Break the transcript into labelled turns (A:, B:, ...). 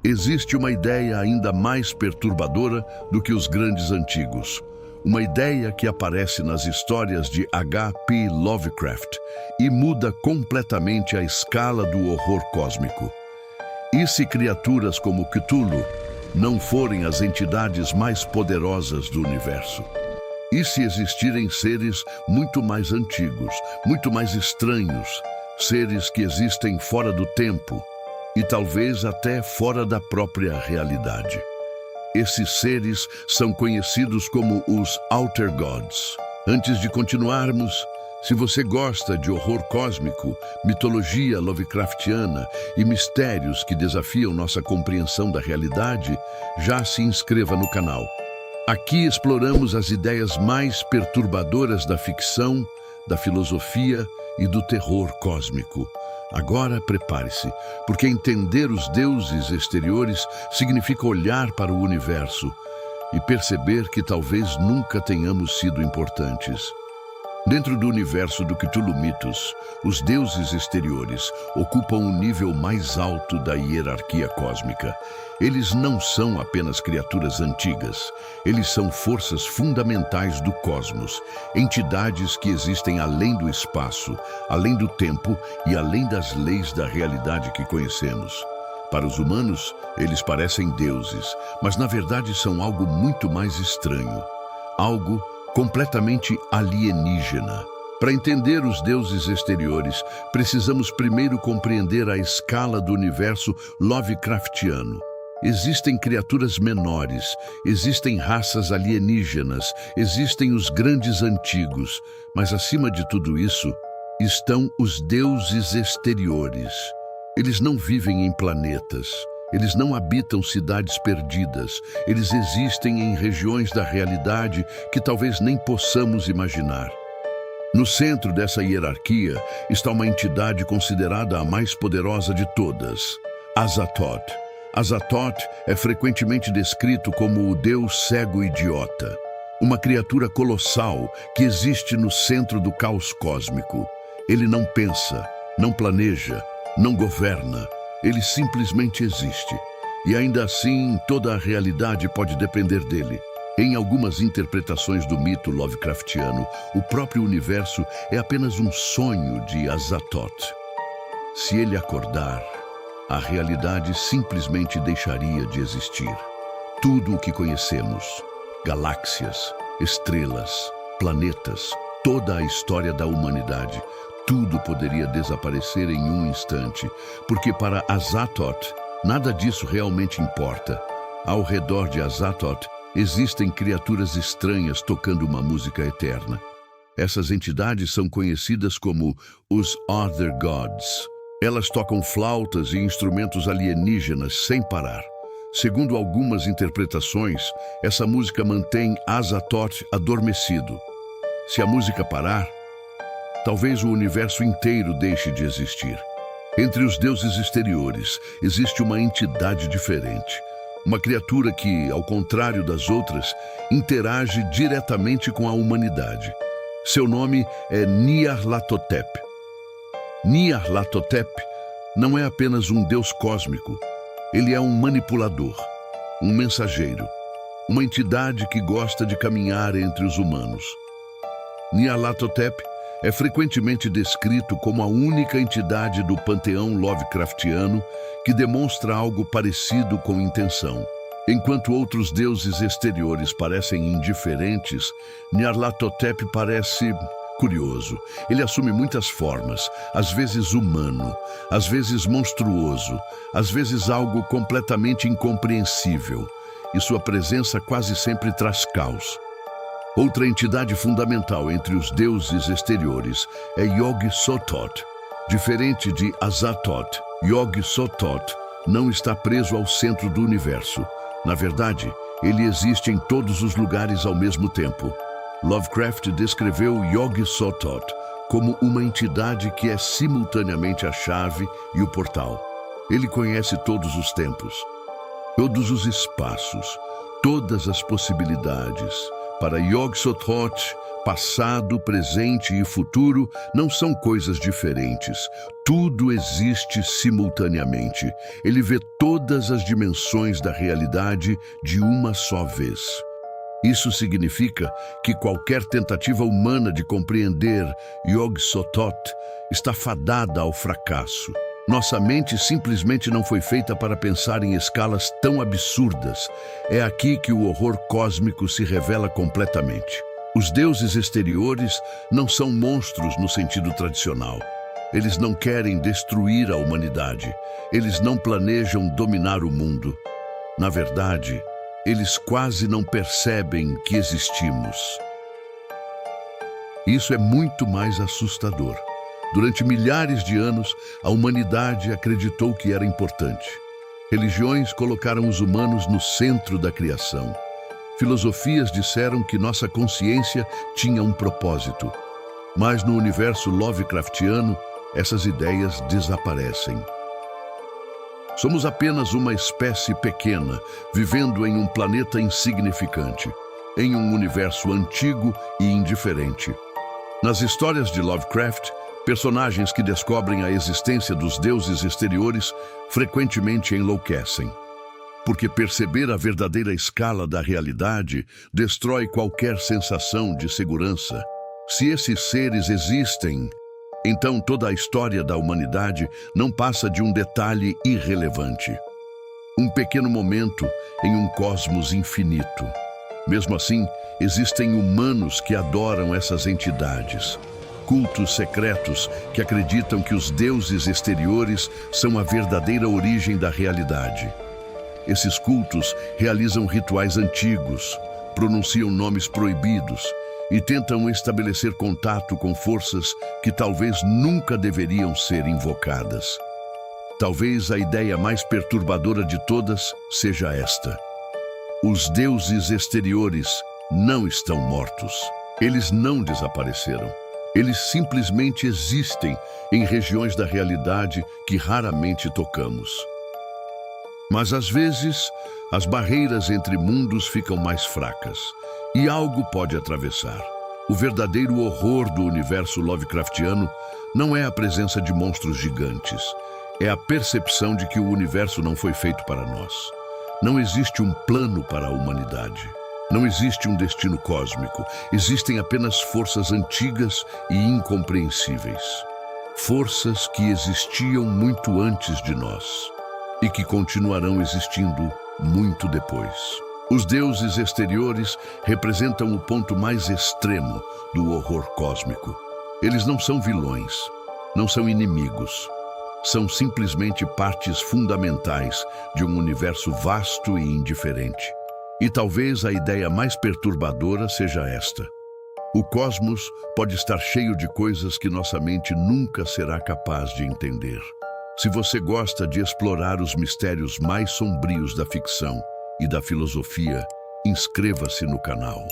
A: Existe uma ideia ainda mais perturbadora do que os grandes antigos. Uma ideia que aparece nas histórias de H.P. Lovecraft e muda completamente a escala do horror cósmico. E se criaturas como Cthulhu não forem as entidades mais poderosas do universo? E se existirem seres muito mais antigos, muito mais estranhos, seres que existem fora do tempo e talvez até fora da própria realidade? Esses seres são conhecidos como os Outer Gods. Antes de continuarmos, se você gosta de horror cósmico, mitologia Lovecraftiana e mistérios que desafiam nossa compreensão da realidade, já se inscreva no canal. Aqui exploramos as ideias mais perturbadoras da ficção, da filosofia e do terror cósmico. Agora prepare-se, porque entender os deuses exteriores significa olhar para o universo e perceber que talvez nunca tenhamos sido importantes. Dentro do universo do Cthulhu Mitos, os deuses exteriores ocupam um nível mais alto da hierarquia cósmica. Eles não são apenas criaturas antigas, eles são forças fundamentais do cosmos, entidades que existem além do espaço, além do tempo e além das leis da realidade que conhecemos. Para os humanos, eles parecem deuses, mas na verdade são algo muito mais estranho, algo completamente alienígena. Para entender os deuses exteriores, precisamos primeiro compreender a escala do universo Lovecraftiano. Existem criaturas menores, existem raças alienígenas, existem os grandes antigos, mas acima de tudo isso, estão os deuses exteriores. Eles não vivem em planetas. Eles não habitam cidades perdidas, eles existem em regiões da realidade que talvez nem possamos imaginar. No centro dessa hierarquia está uma entidade considerada a mais poderosa de todas, Azathoth. Azathoth é frequentemente descrito como o deus cego idiota, uma criatura colossal que existe no centro do caos cósmico. Ele não pensa, não planeja, não governa. Ele simplesmente existe, e ainda assim toda a realidade pode depender dele. Em algumas interpretações do mito Lovecraftiano, o próprio universo é apenas um sonho de Azathoth. Se ele acordar, a realidade simplesmente deixaria de existir. Tudo o que conhecemos, galáxias, estrelas, planetas, toda a história da humanidade, tudo poderia desaparecer em um instante, porque para Azathoth, nada disso realmente importa. Ao redor de Azathoth, existem criaturas estranhas tocando uma música eterna. Essas entidades são conhecidas como os Other Gods. Elas tocam flautas e instrumentos alienígenas sem parar. Segundo algumas interpretações, essa música mantém Azathoth adormecido. Se a música parar, talvez o universo inteiro deixe de existir. Entre os deuses exteriores, existe uma entidade diferente. Uma criatura que, ao contrário das outras, interage diretamente com a humanidade. Seu nome é Nyarlathotep. Nyarlathotep não é apenas um deus cósmico. Ele é um manipulador, um mensageiro, uma entidade que gosta de caminhar entre os humanos. Nyarlathotep é frequentemente descrito como a única entidade do panteão Lovecraftiano que demonstra algo parecido com intenção. Enquanto outros deuses exteriores parecem indiferentes, Nyarlathotep parece curioso. Ele assume muitas formas, às vezes humano, às vezes monstruoso, às vezes algo completamente incompreensível, e sua presença quase sempre traz caos. Outra entidade fundamental entre os deuses exteriores é Yog-Sothoth. Diferente de Azathoth, Yog-Sothoth não está preso ao centro do universo. Na verdade, ele existe em todos os lugares ao mesmo tempo. Lovecraft descreveu Yog-Sothoth como uma entidade que é simultaneamente a chave e o portal. Ele conhece todos os tempos, todos os espaços, todas as possibilidades. Para Yog-Sothoth, Passado, presente e futuro não são coisas diferentes. Tudo existe simultaneamente. Ele vê todas as dimensões da realidade de uma só vez. Isso significa que qualquer tentativa humana de compreender Yog Sothoth está fadada ao fracasso. Nossa mente simplesmente não foi feita para pensar em escalas tão absurdas. É aqui que o horror cósmico se revela completamente. Os deuses exteriores não são monstros no sentido tradicional. Eles não querem destruir a humanidade. Eles não planejam dominar o mundo. Na verdade, eles quase não percebem que existimos. Isso é muito mais assustador. Durante milhares de anos, a humanidade acreditou que era importante. Religiões colocaram os humanos no centro da criação. Filosofias disseram que nossa consciência tinha um propósito. Mas no universo Lovecraftiano, essas ideias desaparecem. Somos apenas uma espécie pequena, vivendo em um planeta insignificante, em um universo antigo e indiferente. Nas histórias de Lovecraft, personagens que descobrem a existência dos deuses exteriores frequentemente enlouquecem. Porque perceber a verdadeira escala da realidade destrói qualquer sensação de segurança. Se esses seres existem, então toda a história da humanidade não passa de um detalhe irrelevante. Um pequeno momento em um cosmos infinito. Mesmo assim, existem humanos que adoram essas entidades. Cultos secretos que acreditam que os deuses exteriores são a verdadeira origem da realidade. Esses cultos realizam rituais antigos, pronunciam nomes proibidos e tentam estabelecer contato com forças que talvez nunca deveriam ser invocadas. Talvez a ideia mais perturbadora de todas seja esta: os deuses exteriores não estão mortos. Eles não desapareceram. Eles simplesmente existem em regiões da realidade que raramente tocamos. Mas às vezes, as barreiras entre mundos ficam mais fracas e algo pode atravessar. O verdadeiro horror do universo Lovecraftiano não é a presença de monstros gigantes, é a percepção de que o universo não foi feito para nós. Não existe um plano para a humanidade. Não existe um destino cósmico. Existem apenas forças antigas e incompreensíveis. Forças que existiam muito antes de nós e que continuarão existindo muito depois. Os deuses exteriores representam o ponto mais extremo do horror cósmico. Eles não são vilões, não são inimigos. São simplesmente partes fundamentais de um universo vasto e indiferente. E talvez a ideia mais perturbadora seja esta: o cosmos pode estar cheio de coisas que nossa mente nunca será capaz de entender. Se você gosta de explorar os mistérios mais sombrios da ficção e da filosofia, inscreva-se no canal.